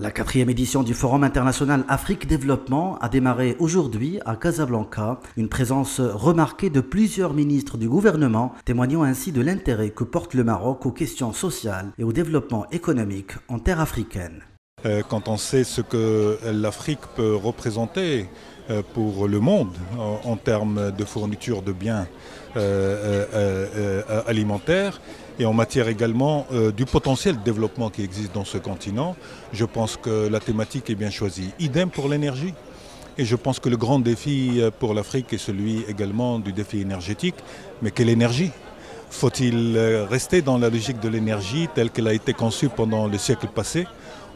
La 4e édition du Forum international Afrique Développement a démarré aujourd'hui à Casablanca, une présence remarquée de plusieurs ministres du gouvernement, témoignant ainsi de l'intérêt que porte le Maroc aux questions sociales et au développement économique en terre africaine. Quand on sait ce que l'Afrique peut représenter pour le monde en termes de fourniture de biens alimentaires et en matière également du potentiel de développement qui existe dans ce continent, je pense que la thématique est bien choisie. Idem pour l'énergie. Et je pense que le grand défi pour l'Afrique est celui également du défi énergétique. Mais quelle énergie ? Faut-il rester dans la logique de l'énergie telle qu'elle a été conçue pendant les siècles passés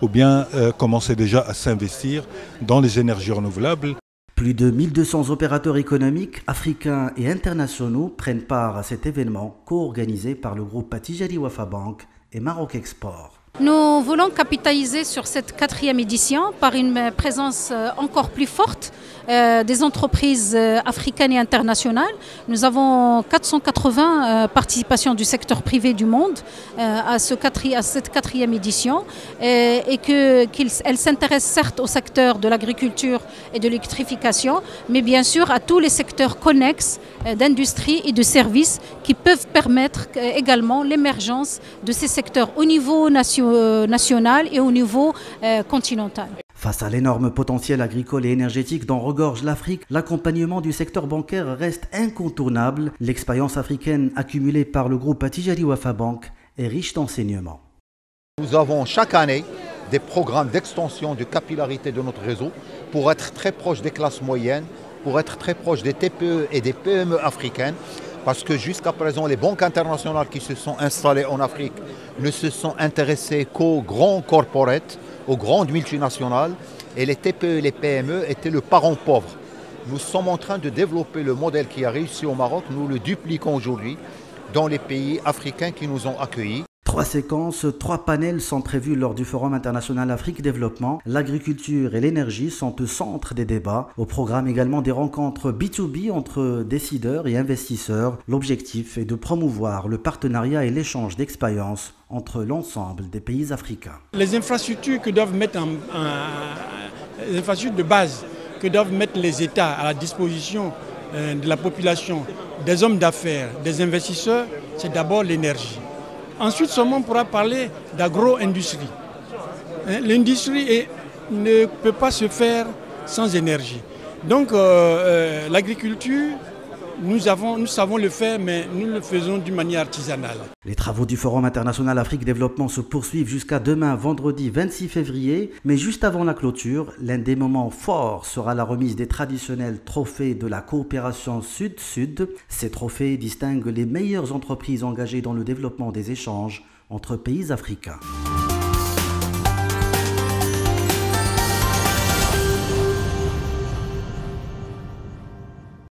ou bien commencer déjà à s'investir dans les énergies renouvelables ? Plus de 1200 opérateurs économiques, africains et internationaux prennent part à cet événement co-organisé par le groupe Attijari Wafa Bank et Maroc Export. Nous voulons capitaliser sur cette 4e édition par une présence encore plus forte des entreprises africaines et internationales. Nous avons 480 participations du secteur privé du monde à cette 4e édition et qu'elle s'intéresse certes au secteur de l'agriculture et de l'électrification, mais bien sûr à tous les secteurs connexes d'industrie et de services qui peuvent permettre également l'émergence de ces secteurs au niveau national et au niveau continental. Face à l'énorme potentiel agricole et énergétique dont regorge l'Afrique, l'accompagnement du secteur bancaire reste incontournable. L'expérience africaine accumulée par le groupe Attijari Wafa Bank est riche d'enseignements. Nous avons chaque année des programmes d'extension de capillarité de notre réseau pour être très proche des classes moyennes, pour être très proche des TPE et des PME africaines. Parce que jusqu'à présent, les banques internationales qui se sont installées en Afrique ne se sont intéressées qu'aux grands corporates, aux grandes multinationales, et les TPE et les PME étaient le parent pauvre. Nous sommes en train de développer le modèle qui a réussi au Maroc, nous le dupliquons aujourd'hui dans les pays africains qui nous ont accueillis. 3 séquences, 3 panels sont prévus lors du Forum international Afrique Développement. L'agriculture et l'énergie sont au centre des débats. Au programme également des rencontres B2B entre décideurs et investisseurs. L'objectif est de promouvoir le partenariat et l'échange d'expériences entre l'ensemble des pays africains. Les infrastructures que doivent mettre les infrastructures de base que doivent mettre les États à la disposition de la population, des hommes d'affaires, des investisseurs, c'est d'abord l'énergie. Ensuite, seulement on pourra parler d'agro-industrie. L'industrie ne peut pas se faire sans énergie. Donc l'agriculture, nous savons le faire, mais nous le faisons d'une manière artisanale. Les travaux du Forum international Afrique Développement se poursuivent jusqu'à demain, vendredi 26 février. Mais juste avant la clôture, l'un des moments forts sera la remise des traditionnels trophées de la coopération Sud-Sud. Ces trophées distinguent les meilleures entreprises engagées dans le développement des échanges entre pays africains.